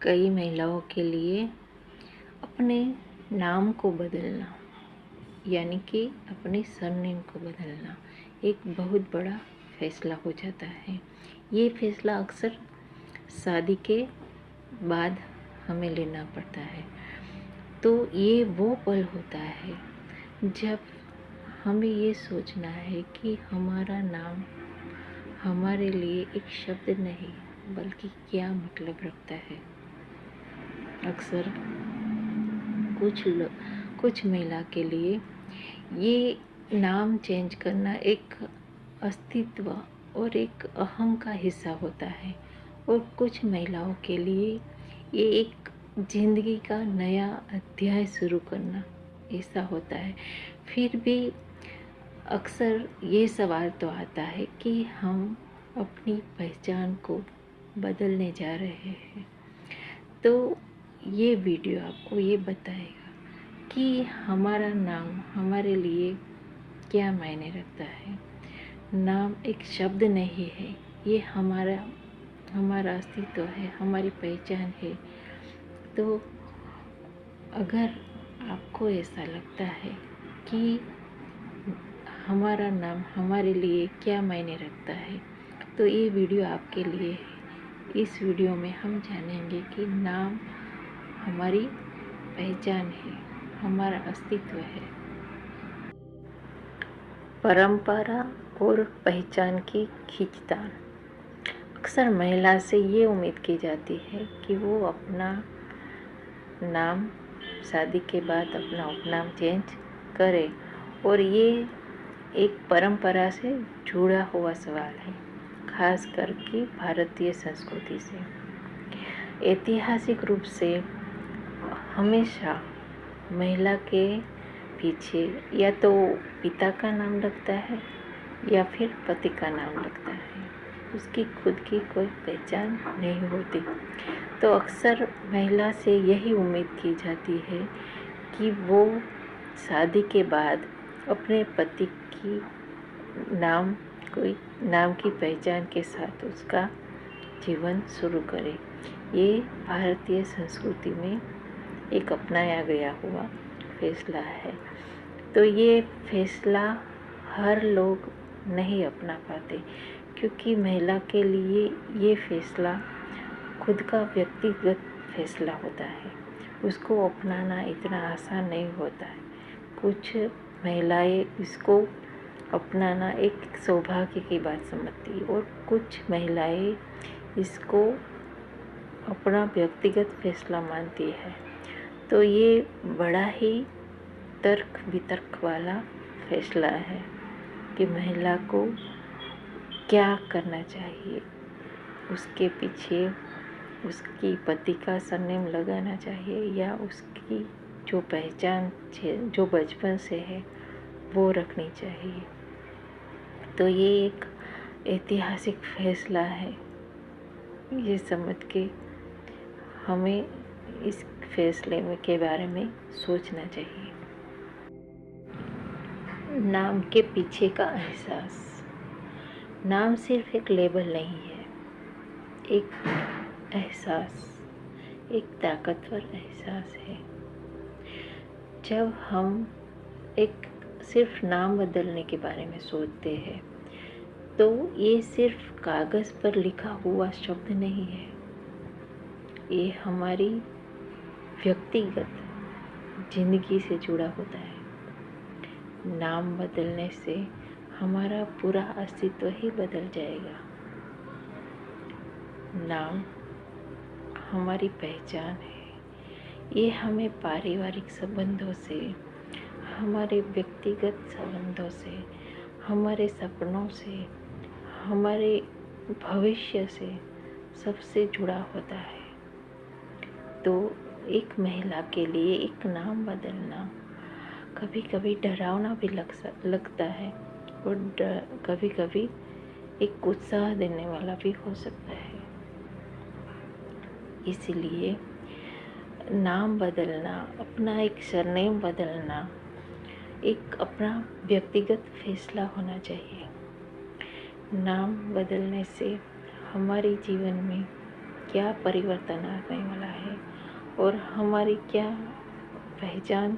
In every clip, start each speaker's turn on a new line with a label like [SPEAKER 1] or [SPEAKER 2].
[SPEAKER 1] कई महिलाओं के लिए अपने नाम को बदलना यानी कि अपने सरनेम को बदलना एक बहुत बड़ा फैसला हो जाता है। ये फैसला अक्सर शादी के बाद हमें लेना पड़ता है। तो ये वो पल होता है जब हमें ये सोचना है कि हमारा नाम हमारे लिए एक शब्द नहीं बल्कि क्या मतलब रखता है। अक्सर कुछ महिला के लिए ये नाम चेंज करना एक अस्तित्व और एक अहम का हिस्सा होता है और कुछ महिलाओं के लिए ये एक ज़िंदगी का नया अध्याय शुरू करना ऐसा होता है। फिर भी अक्सर ये सवाल तो आता है कि हम अपनी पहचान को बदलने जा रहे हैं। तो ये वीडियो आपको ये बताएगा कि हमारा नाम हमारे लिए क्या मायने रखता है। नाम एक शब्द नहीं है, ये हमारा अस्तित्व है, हमारी पहचान है। तो अगर आपको ऐसा लगता है कि हमारा नाम हमारे लिए क्या मायने रखता है तो ये वीडियो आपके लिए है। इस वीडियो में हम जानेंगे कि नाम हमारी पहचान है, हमारा अस्तित्व है। परंपरा और पहचान की खींचतान। अक्सर महिला से ये उम्मीद की जाती है कि वो अपना नाम शादी के बाद अपना उपनाम चेंज करे और ये एक परंपरा से जुड़ा हुआ सवाल है, खास करके भारतीय संस्कृति से। ऐतिहासिक रूप से हमेशा महिला के पीछे या तो पिता का नाम लगता है या फिर पति का नाम लगता है, उसकी खुद की कोई पहचान नहीं होती। तो अक्सर महिला से यही उम्मीद की जाती है कि वो शादी के बाद अपने पति की नाम की पहचान के साथ उसका जीवन शुरू करे। ये भारतीय संस्कृति में एक अपनाया गया हुआ फैसला है। तो ये फैसला हर लोग नहीं अपना पाते क्योंकि महिला के लिए ये फैसला खुद का व्यक्तिगत फैसला होता है, उसको अपनाना इतना आसान नहीं होता है। कुछ महिलाएं इसको अपनाना एक सौभाग्य की बात समझती है और कुछ महिलाएं इसको अपना व्यक्तिगत फैसला मानती है। तो ये बड़ा ही तर्क वितर्क वाला फैसला है कि महिला को क्या करना चाहिए। उसके पीछे उसकी पति का सरनेम लगाना चाहिए या उसकी जो पहचान जो बचपन से है वो रखनी चाहिए। तो ये एक ऐतिहासिक फैसला है। ये समझ के हमें इस फैसले के बारे में सोचना चाहिए। नाम के पीछे का एहसास। नाम सिर्फ एक लेबल नहीं है, एक एहसास, एक ताकतवर एहसास है। जब हम एक सिर्फ नाम बदलने के बारे में सोचते हैं तो ये सिर्फ कागज़ पर लिखा हुआ शब्द नहीं है, ये हमारी व्यक्तिगत जिंदगी से जुड़ा होता है। नाम बदलने से हमारा पूरा अस्तित्व ही बदल जाएगा। नाम हमारी पहचान है, ये हमें पारिवारिक संबंधों से, हमारे व्यक्तिगत संबंधों से, हमारे सपनों से, हमारे भविष्य से सबसे जुड़ा होता है। तो एक महिला के लिए एक नाम बदलना कभी कभी डरावना भी लगता है और कभी कभी एक उत्साह देने वाला भी हो सकता है। इसलिए नाम बदलना, अपना एक सरनेम बदलना एक अपना व्यक्तिगत फैसला होना चाहिए। नाम बदलने से हमारे जीवन में क्या परिवर्तन आने वाला है और हमारी क्या पहचान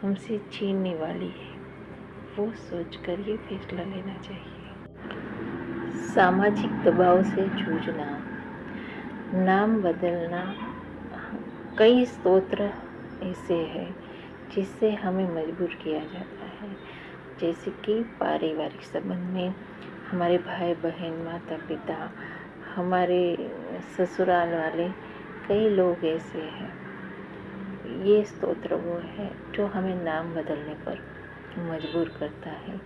[SPEAKER 1] हमसे छीनने वाली है, वो सोचकर ये फैसला लेना चाहिए। सामाजिक दबाव से जूझना, नाम बदलना। कई स्तोत्र ऐसे हैं जिससे हमें मजबूर किया जाता है, जैसे कि पारिवारिक संबंध में हमारे भाई बहन, माता पिता, हमारे ससुराल वाले, कई लोग ऐसे हैं। ये स्तोत्र वो है जो हमें नाम बदलने पर मजबूर करता है।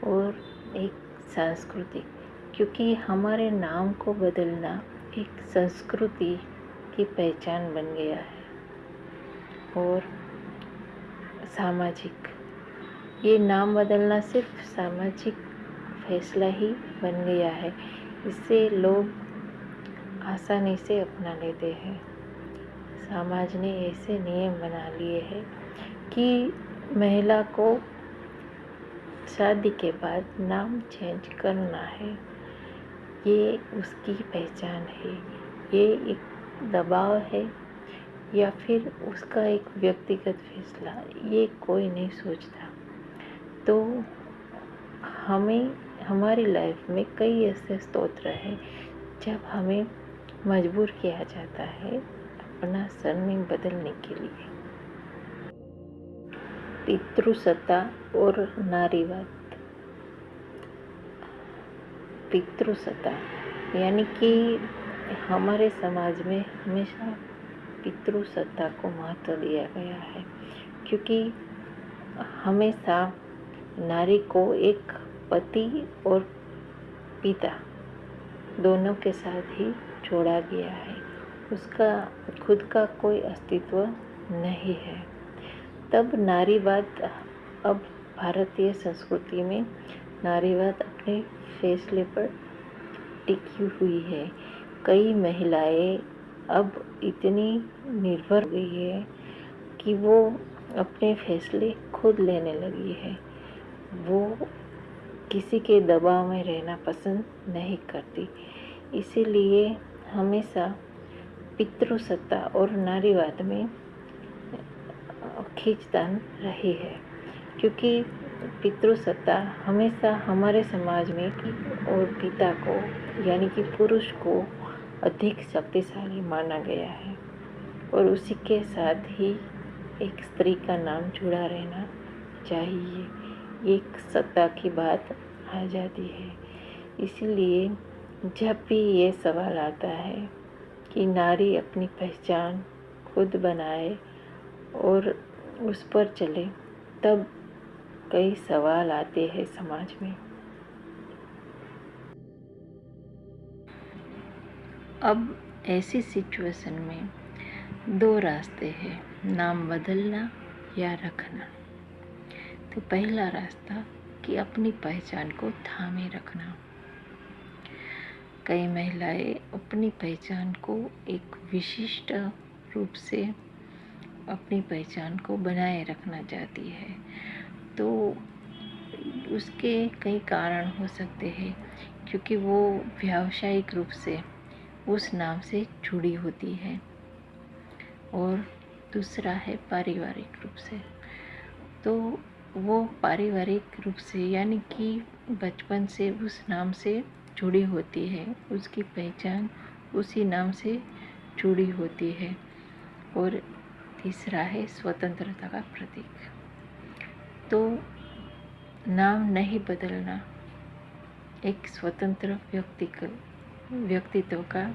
[SPEAKER 1] और एक सांस्कृतिक, क्योंकि हमारे नाम को बदलना एक संस्कृति की पहचान बन गया है। और सामाजिक, ये नाम बदलना सिर्फ सामाजिक फैसला ही बन गया है। इसे लोग आसानी से अपना लेते हैं। समाज ने ऐसे नियम बना लिए हैं कि महिला को शादी के बाद नाम चेंज करना है, ये उसकी पहचान है, ये एक दबाव है या फिर उसका एक व्यक्तिगत फैसला, ये कोई नहीं सोचता। तो हमें हमारी लाइफ में कई ऐसे स्तोत्र हैं जब हमें मजबूर किया जाता है अपना सरनेम बदलने के लिए। पितृसत्ता और नारीवाद। पितृसत्ता यानी कि हमारे समाज में हमेशा पितृसत्ता को महत्व दिया गया है, क्योंकि हमेशा नारी को एक पति और पिता दोनों के साथ ही जोड़ा गया है। उसका खुद का कोई अस्तित्व नहीं है। तब नारीवाद, अब भारतीय संस्कृति में नारीवाद अपने फैसले पर टिकी हुई है। कई महिलाएं अब इतनी निर्भर हो गई है कि वो अपने फैसले खुद लेने लगी है। वो किसी के दबाव में रहना पसंद नहीं करती। इसीलिए हमेशा पितृसत्ता और नारीवाद में खींचतान रही है, क्योंकि पितृसत्ता हमेशा हमारे समाज में और पिता को यानी कि पुरुष को अधिक शक्तिशाली माना गया है और उसी के साथ ही एक स्त्री का नाम जुड़ा रहना चाहिए। एक सत्ता की बात आ जाती है। इसलिए जब भी ये सवाल आता है कि नारी अपनी पहचान खुद बनाए और उस पर चले, तब कई सवाल आते हैं समाज में। अब ऐसी सिचुएशन में दो रास्ते हैं, नाम बदलना या रखना। तो पहला रास्ता कि अपनी पहचान को थामे रखना। कई महिलाएं अपनी पहचान को एक विशिष्ट रूप से अपनी पहचान को बनाए रखना चाहती है। तो उसके कई कारण हो सकते हैं, क्योंकि वो व्यावसायिक रूप से उस नाम से जुड़ी होती है। और दूसरा है पारिवारिक रूप से। तो वो पारिवारिक रूप से यानी कि बचपन से उस नाम से जुड़ी होती है, उसकी पहचान उसी नाम से जुड़ी होती है। और तीसरा है स्वतंत्रता का प्रतीक। तो नाम नहीं बदलना एक स्वतंत्र व्यक्तित्व का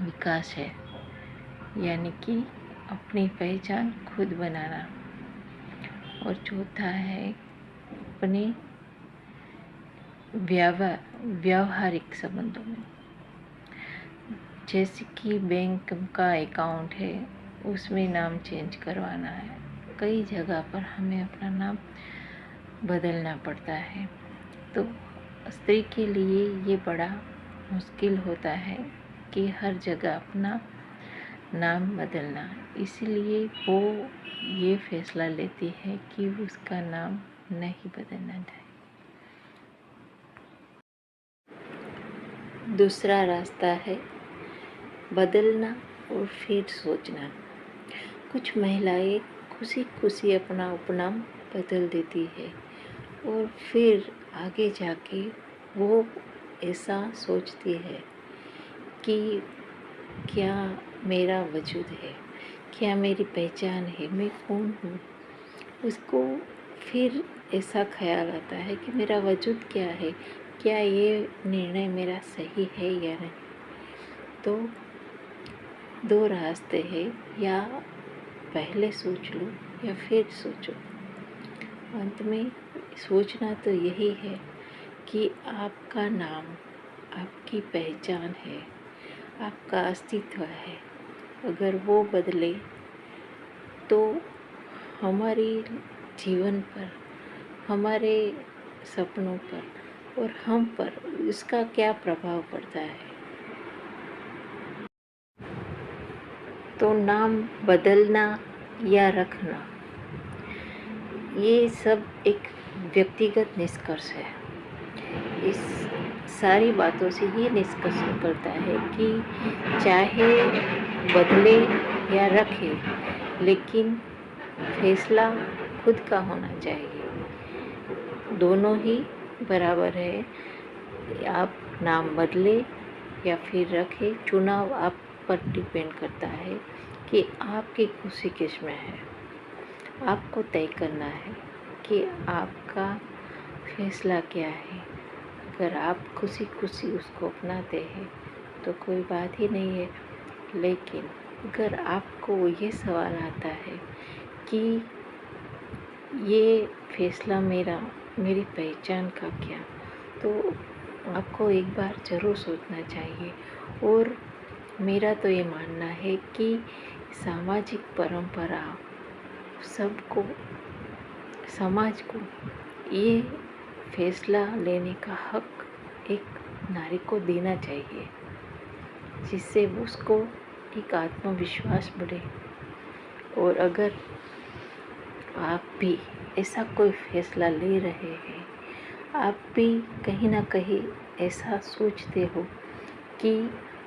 [SPEAKER 1] विकास है, यानी कि अपनी पहचान खुद बनाना। और चौथा है अपने व्यावहारिक संबंधों में, जैसे कि बैंक का अकाउंट है, उसमें नाम चेंज करवाना है। कई जगह पर हमें अपना नाम बदलना पड़ता है। तो स्त्री के लिए ये बड़ा मुश्किल होता है कि हर जगह अपना नाम बदलना। इसलिए वो ये फैसला लेती है कि उसका नाम नहीं बदलना चाहिए। दूसरा रास्ता है बदलना और फिर सोचना। कुछ महिलाएं खुशी खुशी अपना उपनाम बदल देती है और फिर आगे जाके वो ऐसा सोचती है कि क्या मेरा वजूद है, क्या मेरी पहचान है, मैं कौन हूँ। उसको फिर ऐसा ख्याल आता है कि मेरा वजूद क्या है, क्या ये निर्णय मेरा सही है या नहीं। तो दो रास्ते हैं, या पहले सोच लो या फिर सोचो। अंत में सोचना तो यही है कि आपका नाम आपकी पहचान है, आपका अस्तित्व है। अगर वो बदले तो हमारी जीवन पर, हमारे सपनों पर और हम पर इसका क्या प्रभाव पड़ता है। तो नाम बदलना या रखना, ये सब एक व्यक्तिगत निष्कर्ष है। इस सारी बातों से ये निष्कर्ष निकलता है कि चाहे बदले या रखे, लेकिन फैसला खुद का होना चाहिए। दोनों ही बराबर है। आप नाम बदले या फिर रखे, चुनाव आप पर डिपेंड करता है कि आपकी खुशी किस में है। आपको तय करना है कि आपका फैसला क्या है। अगर आप खुशी खुशी उसको अपनाते हैं तो कोई बात ही नहीं है, लेकिन अगर आपको ये सवाल आता है कि ये फैसला मेरी पहचान का क्या, तो आपको एक बार ज़रूर सोचना चाहिए। और मेरा तो ये मानना है कि सामाजिक परंपरा सबको, समाज को ये फैसला लेने का हक एक नारी को देना चाहिए, जिससे उसको एक आत्मविश्वास बढ़े। और अगर आप भी ऐसा कोई फैसला ले रहे हैं, आप भी कहीं ना कहीं ऐसा सोचते हो कि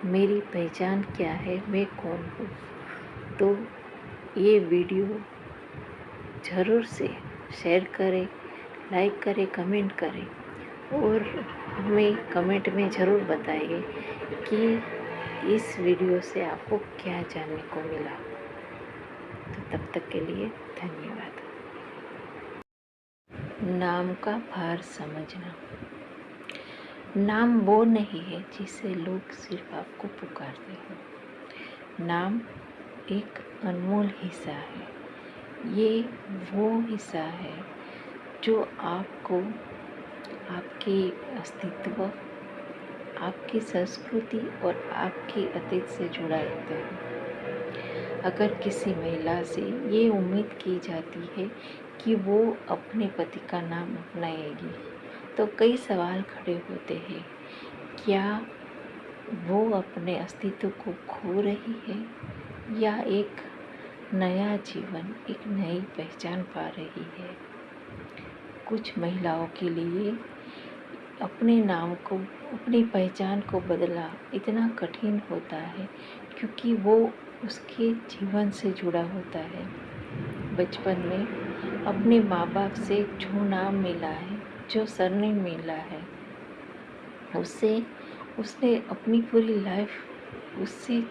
[SPEAKER 1] मेरी पहचान क्या है, मैं कौन हूँ, तो ये वीडियो ज़रूर से शेयर करें, लाइक करें, कमेंट करें और हमें कमेंट में ज़रूर बताइए कि इस वीडियो से आपको क्या जानने को मिला। तो तब तक के लिए धन्यवाद। नाम का भार समझना। नाम वो नहीं है जिसे लोग सिर्फ आपको पुकारते हैं। नाम एक अनमोल हिस्सा है। ये वो हिस्सा है जो आपको आपके अस्तित्व, आपकी संस्कृति और आपकी अतीत से जुड़ा रखते हैं। अगर किसी महिला से ये उम्मीद की जाती है कि वो अपने पति का नाम अपनाएगी, तो कई सवाल खड़े होते हैं। क्या वो अपने अस्तित्व को खो रही है या एक नया जीवन, एक नई पहचान पा रही है? कुछ महिलाओं के लिए अपने नाम को, अपनी पहचान को बदलना इतना कठिन होता है क्योंकि वो उसके जीवन से जुड़ा होता है। बचपन में अपने माँ बाप से जो नाम मिला है, जो सरनेम मिला है, उसने अपनी पूरी लाइफ उससे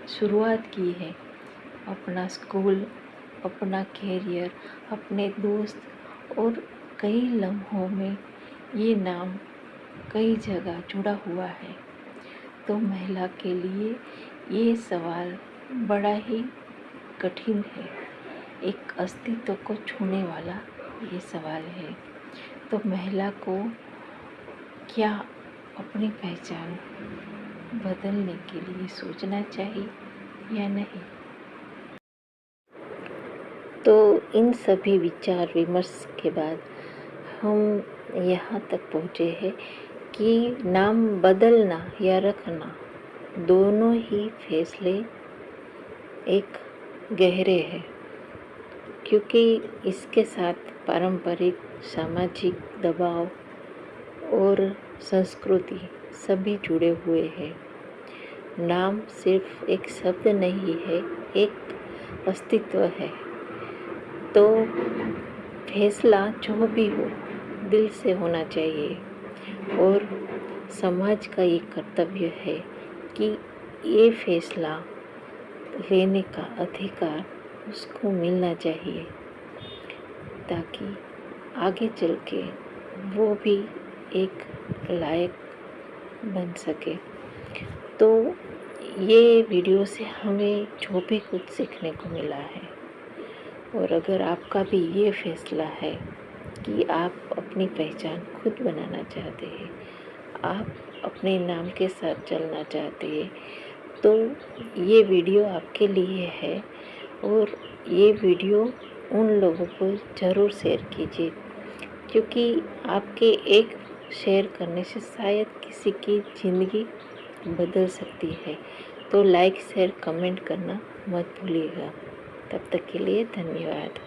[SPEAKER 1] शुरुआत की है। अपना स्कूल, अपना कैरियर, अपने दोस्त और कई लम्हों में ये नाम कई जगह जुड़ा हुआ है। तो महिला के लिए ये सवाल बड़ा ही कठिन है, एक अस्तित्व को छूने वाला ये सवाल है। तो महिला को क्या अपनी पहचान बदलने के लिए सोचना चाहिए या नहीं? तो इन सभी विचार विमर्श के बाद हम यहाँ तक पहुँचे हैं कि नाम बदलना या रखना, दोनों ही फैसले एक गहरे हैं, क्योंकि इसके साथ पारंपरिक, सामाजिक दबाव और संस्कृति सभी जुड़े हुए हैं। नाम सिर्फ एक शब्द नहीं है, एक अस्तित्व है। तो फैसला जो भी हो दिल से होना चाहिए और समाज का ये कर्तव्य है कि ये फैसला लेने का अधिकार उसको मिलना चाहिए, ताकि आगे चल के वो भी एक लायक बन सके। तो ये वीडियो से हमें जो भी कुछ सीखने को मिला है, और अगर आपका भी ये फैसला है कि आप अपनी पहचान खुद बनाना चाहते हैं, आप अपने नाम के साथ चलना चाहते हैं, तो ये वीडियो आपके लिए है। और ये वीडियो उन लोगों को ज़रूर शेयर कीजिए, क्योंकि आपके एक शेयर करने से शायद किसी की ज़िंदगी बदल सकती है। तो लाइक शेयर कमेंट करना मत भूलिएगा। तब तक के लिए धन्यवाद।